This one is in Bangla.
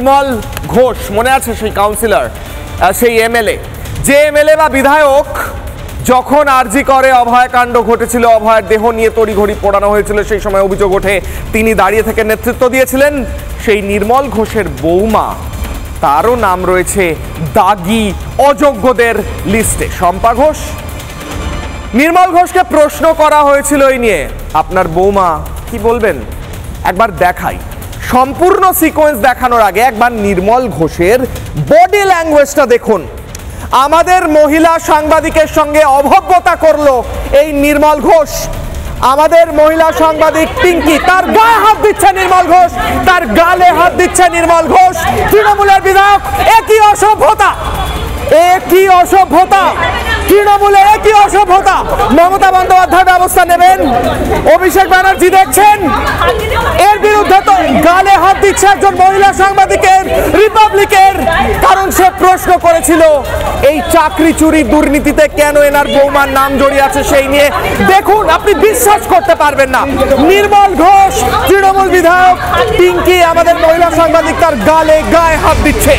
নির্মল ঘোষ মনে আছে সেই কাউন্সিলর, সেই এমএলএ, যে এমএলএ বা বিধায়ক যখন আরজি করে অভয়াকাণ্ড ঘটেছিল, অভয়ের দেহ নিয়ে তড়িঘড়ি পোড়ানো হয়েছিল, সেই সময় অভিযোগ ওঠে তিনি দাঁড়িয়ে থেকে নেতৃত্ব দিয়েছিলেন। সেই নির্মল ঘোষের বৌমা, তারও নাম রয়েছে দাগী অযোগ্যদের লিস্টে। শম্পা ঘোষ, নির্মল ঘোষকে প্রশ্ন করা হয়েছিল এই নিয়ে, আপনার বৌমা কি বলবেন একবার দেখাই। সম্পূর্ণ সিকোয়েন্স দেখানোর আগে একবার নির্মল ঘোষের বডি ল্যাঙ্গুয়েজটা দেখুন। আমাদের মহিলা সাংবাদিকের সঙ্গে অভব্যতা করলো এই নির্মল ঘোষ। আমাদের মহিলা সাংবাদিক পিঙ্কি, তার গায়ে হাত দিচ্ছে নির্মল ঘোষ, তার গালে হাত দিচ্ছে নির্মল ঘোষ। তৃণমূলের বিধায়ক, একই অসভ্যতা, একই অসভ্যতা, তৃণমূলের একই অসভ্যতা। মমতা বন্দ্যোপাধ্যায় ব্যবস্থা নেবেন, অভিষেক ব্যানার্জি দেখছেন, এর বিরুদ্ধে তো গালে হাত দিচ্ছে একজন মহিলা সাংবাদিকের, রিপাবলিকের, কারণ সে প্রশ্ন করেছিল এই চাকরি চুরি দুর্নীতিতে কেন এনার বৌমার নাম জড়িয়ে আছে সেই নিয়ে। দেখুন, আপনি বিশ্বাস করতে পারবেন না, নির্মল ঘোষ তৃণমূল বিধায়ক, পিঙ্কি আমাদের মহিলা সাংবাদিক, তার গায়ে হাত দিচ্ছে।